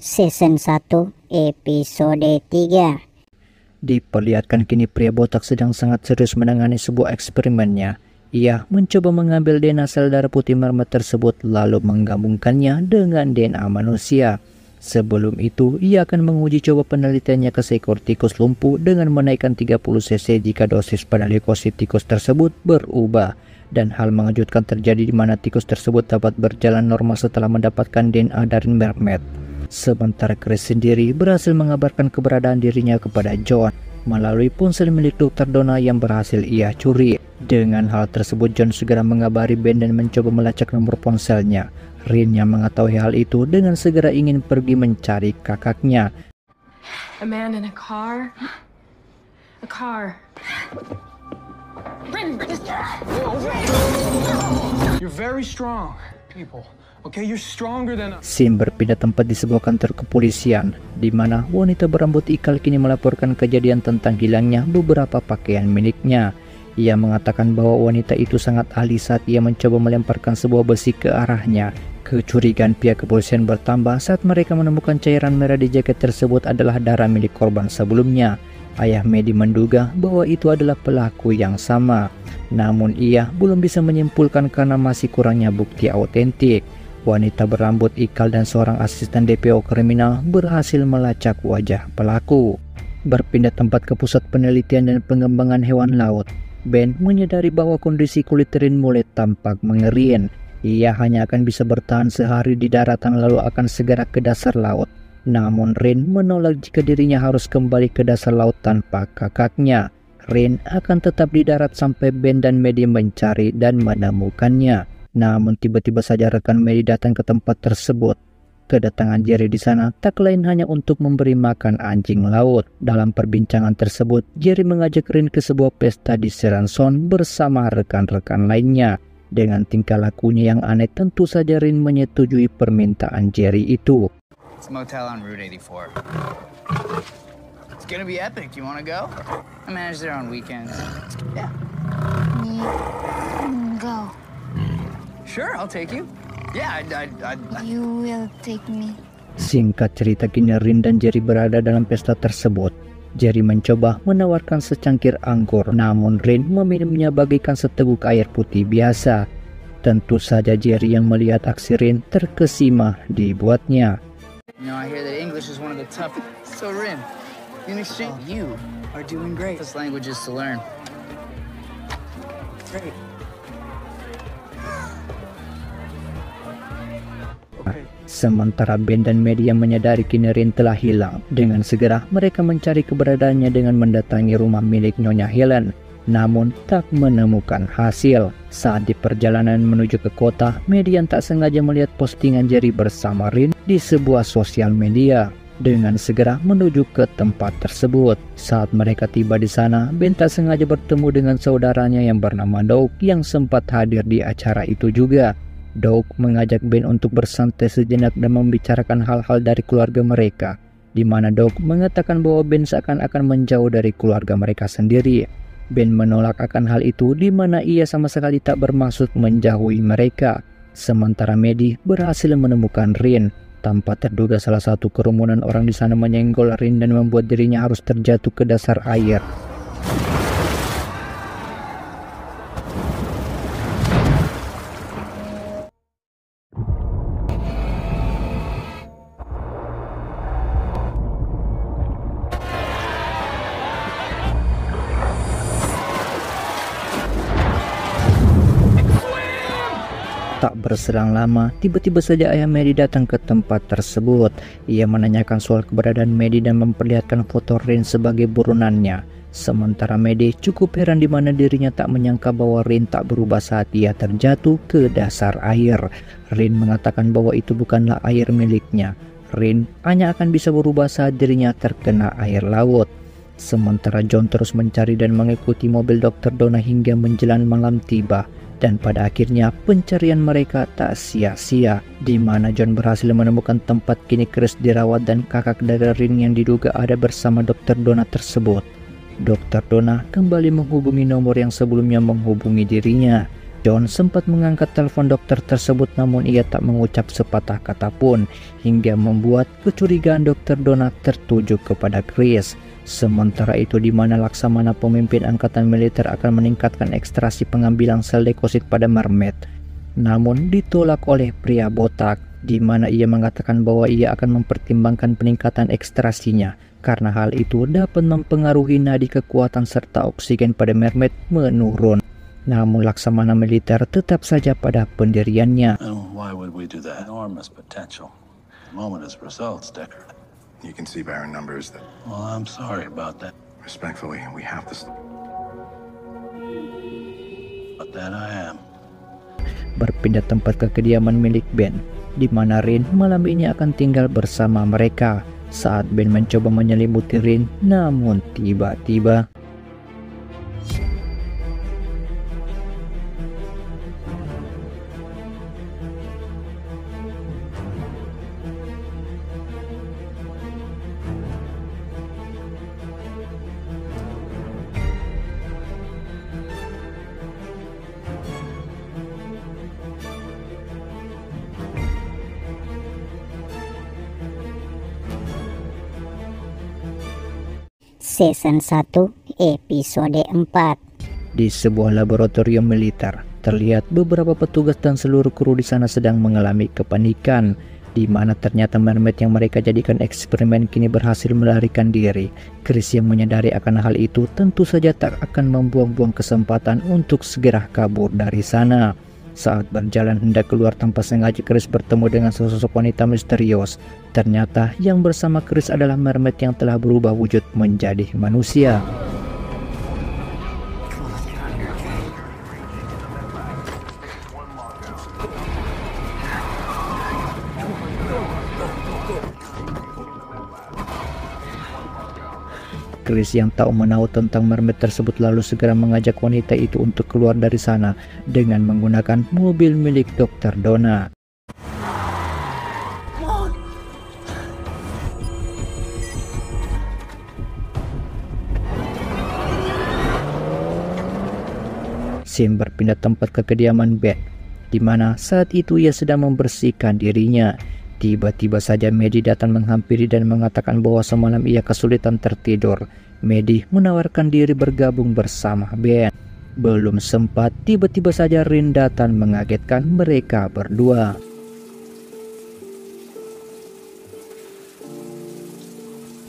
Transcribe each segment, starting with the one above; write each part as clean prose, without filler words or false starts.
Season 1 Episode 3. Diperlihatkan kini pria botak sedang sangat serius menangani sebuah eksperimennya. Ia mencoba mengambil DNA sel darah putih merah tersebut lalu menggabungkannya dengan DNA manusia. Sebelum itu, ia akan menguji coba penelitiannya ke seekor tikus lumpuh dengan menaikkan 30 cc jika dosis pada leukosit tikus tersebut berubah. Dan hal mengejutkan terjadi di mana tikus tersebut dapat berjalan normal setelah mendapatkan DNA dari mermaid. Sementara Chris sendiri berhasil mengabarkan keberadaan dirinya kepada John melalui ponsel milik Dr. Donna yang berhasil ia curi. Dengan hal tersebut, John segera mengabari Ben dan mencoba melacak nomor ponselnya. Rin yang mengetahui hal itu dengan segera ingin pergi mencari kakaknya. A man in a car. A car. Rin, You're very strong, people. Okay, you're stronger than us. Scene berpindah tempat di sebuah kantor kepolisian, di mana wanita berambut ikal kini melaporkan kejadian tentang hilangnya beberapa pakaian miliknya. Ia mengatakan bahwa wanita itu sangat ahli saat ia mencoba melemparkan sebuah besi ke arahnya. Kecurigaan pihak kepolisian bertambah saat mereka menemukan cairan merah di jaket tersebut adalah darah milik korban sebelumnya. Ayah Maddie menduga bahwa itu adalah pelaku yang sama. Namun ia belum bisa menyimpulkan karena masih kurangnya bukti autentik. Wanita berambut ikal dan seorang asisten DPO kriminal berhasil melacak wajah pelaku. Berpindah tempat ke pusat penelitian dan pengembangan hewan laut, Ben menyadari bahwa kondisi kulit Rin mulai tampak mengerikan. Ia hanya akan bisa bertahan sehari di daratan lalu akan segera ke dasar laut. Namun Rin menolak jika dirinya harus kembali ke dasar laut tanpa kakaknya. Rin akan tetap di darat sampai Ben dan Maddie mencari dan menemukannya. Namun tiba-tiba saja rekan Maddie datang ke tempat tersebut. Kedatangan Jerry di sana tak lain hanya untuk memberi makan anjing laut. Dalam perbincangan tersebut, Jerry mengajak Rin ke sebuah pesta di Seranson bersama rekan-rekan lainnya. Dengan tingkah lakunya yang aneh, tentu saja Rin menyetujui permintaan Jerry itu. It's a motel on Route 84. It's gonna be epic. You wanna go? I manage there on weekends. Yeah. Go. Sure, I'll take you. Yeah, You will take me. Singkat cerita, kini Rin dan Jerry berada dalam pesta tersebut. Jerry mencoba menawarkan secangkir anggur, namun Rin meminumnya bagaikan seteguk air putih biasa. Tentu saja Jerry yang melihat aksi Rin terkesima dibuatnya. You know, I hear that English is one of the toughest. So Rin, in exchange, you are doing great. This language is to learn. Great. Sementara Ben dan Maddie yang menyadari kini Rin telah hilang. Dengan segera mereka mencari keberadaannya dengan mendatangi rumah milik Nyonya Helen. Namun tak menemukan hasil. Saat di perjalanan menuju ke kota, Maddie yang tak sengaja melihat postingan Jerry bersama Rin di sebuah sosial media. Dengan segera menuju ke tempat tersebut. Saat mereka tiba di sana, Ben tak sengaja bertemu dengan saudaranya yang bernama Doug yang sempat hadir di acara itu juga. Doug mengajak Ben untuk bersantai sejenak dan membicarakan hal-hal dari keluarga mereka, di mana Doug mengatakan bahwa Ben seakan-akan menjauh dari keluarga mereka sendiri. Ben menolak akan hal itu, di mana ia sama sekali tak bermaksud menjauhi mereka. Sementara Maddie berhasil menemukan Rin. Tanpa terduga salah satu kerumunan orang di sana menyenggol Rin dan membuat dirinya harus terjatuh ke dasar air. Tak berselang lama, tiba-tiba saja ayah Maddie datang ke tempat tersebut. Ia menanyakan soal keberadaan Maddie dan memperlihatkan foto Rin sebagai burunannya. Sementara Maddie cukup heran di mana dirinya tak menyangka bahwa Rin tak berubah saat ia terjatuh ke dasar air. Rin mengatakan bahwa itu bukanlah air miliknya. Rin hanya akan bisa berubah saat dirinya terkena air laut. Sementara John terus mencari dan mengikuti mobil Dr. Donna hingga menjelang malam tiba. Dan pada akhirnya pencarian mereka tak sia-sia, di mana John berhasil menemukan tempat kini Chris dirawat dan kakak dari Rin yang diduga ada bersama Dr. Donna tersebut. Dr. Donna kembali menghubungi nomor yang sebelumnya menghubungi dirinya. John sempat mengangkat telepon dokter tersebut, namun ia tak mengucap sepatah kata pun, hingga membuat kecurigaan Dr. Donna tertuju kepada Chris. Sementara itu, di mana Laksamana pemimpin angkatan militer akan meningkatkan ekstraksi pengambilan sel leukosit pada mermaid, namun ditolak oleh pria botak, di mana ia mengatakan bahwa ia akan mempertimbangkan peningkatan ekstrasinya karena hal itu dapat mempengaruhi nadi kekuatan serta oksigen pada mermaid menurun. Namun Laksamana militer tetap saja pada pendiriannya. Oh, why would we do that? Enormous potential. The moment is results, Decker. You can see by our numbers that... Well, I'm sorry about that. Respectfully, we have to... But that I am. Berpindah tempat ke kediaman milik Ben, di mana Rin malam ini akan tinggal bersama mereka. Saat Ben mencoba menyelimuti Rin, namun tiba-tiba Season 1 episode 4. Di sebuah laboratorium militer, terlihat beberapa petugas dan seluruh kru di sana sedang mengalami kepanikan, di mana ternyata mermaid yang mereka jadikan eksperimen kini berhasil melarikan diri. Chris yang menyadari akan hal itu tentu saja tak akan membuang-buang kesempatan untuk segera kabur dari sana. Saat berjalan hendak keluar, tanpa sengaja Chris bertemu dengan sosok wanita misterius. Ternyata yang bersama Chris adalah mermaid yang telah berubah wujud menjadi manusia. Chris yang tak menahu tentang mermaid tersebut lalu segera mengajak wanita itu untuk keluar dari sana dengan menggunakan mobil milik Dr. Donna. Scene berpindah tempat ke kediaman Ben, di mana saat itu ia sedang membersihkan dirinya. Tiba-tiba saja Maddie datang menghampiri dan mengatakan bahwa semalam ia kesulitan tertidur. Maddie menawarkan diri bergabung bersama Ben. Belum sempat, tiba-tiba saja Rin datang mengagetkan mereka berdua.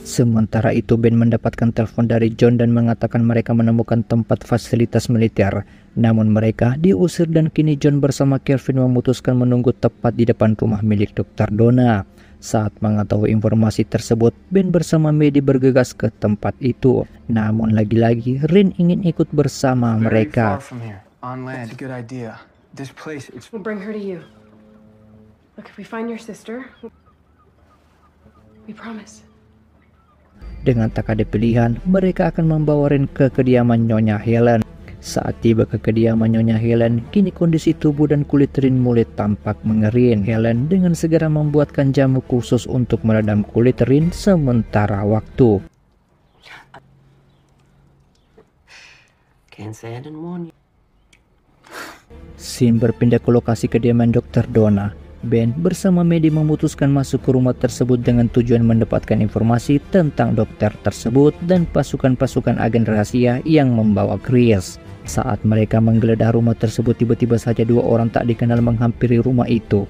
Sementara itu Ben mendapatkan telepon dari John dan mengatakan mereka menemukan tempat fasilitas militer. Namun mereka diusir dan kini John bersama Kelvin memutuskan menunggu tepat di depan rumah milik Dr. Donna. Saat mengetahui informasi tersebut, Ben bersama Maddie bergegas ke tempat itu. Namun lagi-lagi Rin ingin ikut bersama mereka. We'll bring her to you. Look, if we find your sister, we promise. Dengan tak ada pilihan, mereka akan membawa Rin ke kediaman Nyonya Helen. Saat tiba ke kediaman Nyonya Helen, kini kondisi tubuh dan kulit Rin mulai tampak mengering. Helen dengan segera membuatkan jamu khusus untuk meredam kulit Rin sementara waktu. Scene berpindah ke lokasi kediaman Dr. Donna. Ben bersama Maddie memutuskan masuk ke rumah tersebut dengan tujuan mendapatkan informasi tentang dokter tersebut dan pasukan-pasukan agen rahasia yang membawa Chris. Saat mereka menggeledah rumah tersebut, tiba-tiba saja dua orang tak dikenal menghampiri rumah itu.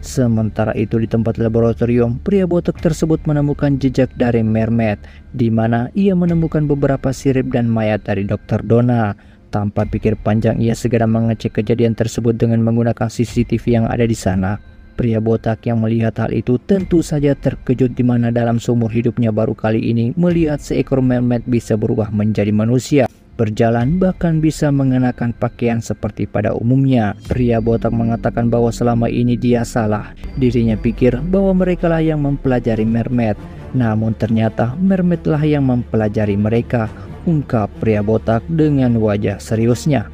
Sementara itu di tempat laboratorium, pria botak tersebut menemukan jejak dari mermaid, di mana ia menemukan beberapa sirip dan mayat dari Dr. Donna. Tanpa pikir panjang, ia segera mengecek kejadian tersebut dengan menggunakan CCTV yang ada di sana. Pria botak yang melihat hal itu tentu saja terkejut, di mana dalam seumur hidupnya baru kali ini melihat seekor mermaid bisa berubah menjadi manusia, berjalan, bahkan bisa mengenakan pakaian seperti pada umumnya. Pria botak mengatakan bahwa selama ini dia salah. Dirinya pikir bahwa merekalah yang mempelajari mermaid, namun ternyata mermaidlah yang mempelajari mereka, ungkap pria botak dengan wajah seriusnya.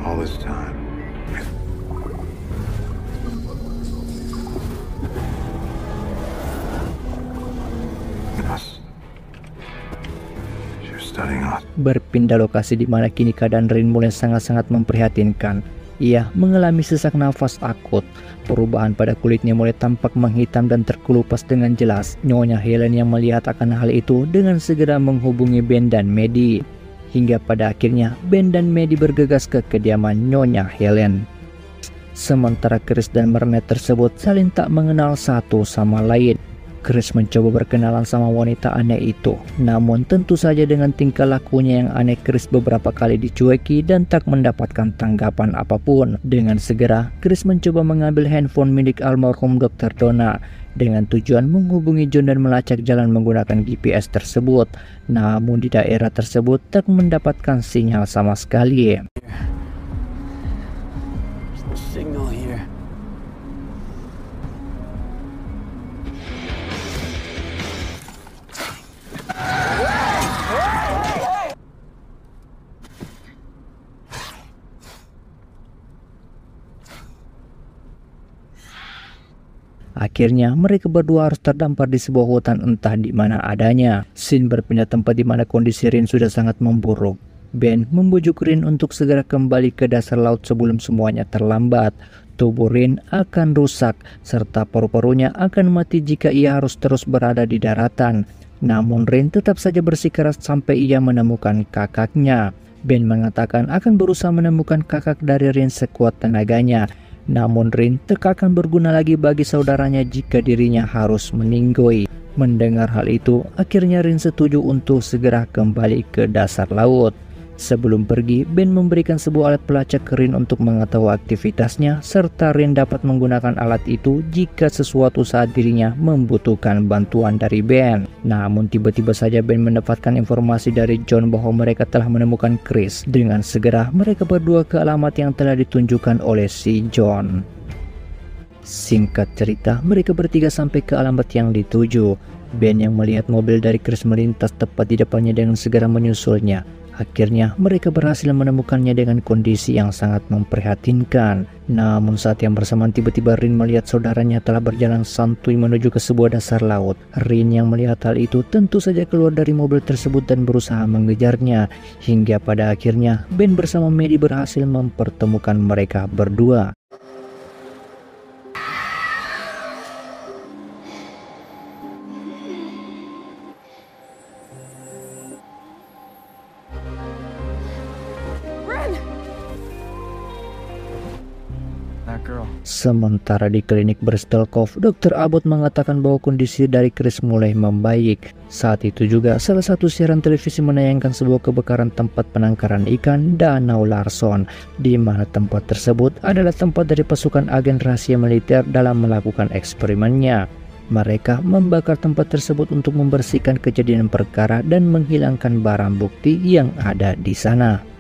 All this time. Us. She was studying us. Berpindah lokasi di mana kini keadaan Rin mulai sangat-sangat memprihatinkan. Ia mengalami sesak nafas akut. Perubahan pada kulitnya mulai tampak menghitam dan terkelupas dengan jelas. Nyonya Helen yang melihat akan hal itu dengan segera menghubungi Ben dan Maddie. Hingga pada akhirnya Ben dan Maddie bergegas ke kediaman Nyonya Helen. Sementara Chris dan Mermaid tersebut saling tak mengenal satu sama lain. Chris mencoba berkenalan sama wanita aneh itu. Namun tentu saja dengan tingkah lakunya yang aneh, Chris beberapa kali dicueki dan tak mendapatkan tanggapan apapun. Dengan segera, Chris mencoba mengambil handphone milik almarhum Dr. Donna dengan tujuan menghubungi John dan melacak jalan menggunakan GPS tersebut. Namun di daerah tersebut tak mendapatkan sinyal sama sekali. Signal here. Akhirnya mereka berdua harus terdampar di sebuah hutan entah di mana adanya. Scene berpindah tempat di mana kondisi Rin sudah sangat memburuk. Ben membujuk Rin untuk segera kembali ke dasar laut sebelum semuanya terlambat. Tubuh Rin akan rusak serta paru-parunya akan mati jika ia harus terus berada di daratan. Namun Rin tetap saja bersikeras sampai ia menemukan kakaknya. Ben mengatakan akan berusaha menemukan kakak dari Rin sekuat tenaganya. Namun Rin tak akan berguna lagi bagi saudaranya jika dirinya harus meninggoy. Mendengar hal itu, akhirnya Rin setuju untuk segera kembali ke dasar laut. Sebelum pergi, Ben memberikan sebuah alat pelacak ke Rin untuk mengetahui aktivitasnya, serta Rin dapat menggunakan alat itu jika sesuatu saat dirinya membutuhkan bantuan dari Ben. Namun tiba-tiba saja Ben mendapatkan informasi dari John bahwa mereka telah menemukan Chris. Dengan segera mereka berdua ke alamat yang telah ditunjukkan oleh si John. Singkat cerita, mereka bertiga sampai ke alamat yang dituju. Ben yang melihat mobil dari Chris melintas tepat di depannya dengan segera menyusulnya. Akhirnya mereka berhasil menemukannya dengan kondisi yang sangat memprihatinkan. Namun saat yang bersamaan tiba-tiba Rin melihat saudaranya telah berjalan santuy menuju ke sebuah dasar laut. Rin yang melihat hal itu tentu saja keluar dari mobil tersebut dan berusaha mengejarnya. Hingga pada akhirnya Ben bersama Maddie berhasil mempertemukan mereka berdua. Sementara di klinik Bristol Cove, Dr. Abbott mengatakan bahwa kondisi dari Chris mulai membaik. Saat itu juga salah satu siaran televisi menayangkan sebuah kebakaran tempat penangkaran ikan Danau Larson, di mana tempat tersebut adalah tempat dari pasukan agen rahasia militer dalam melakukan eksperimennya. Mereka membakar tempat tersebut untuk membersihkan kejadian perkara dan menghilangkan barang bukti yang ada di sana.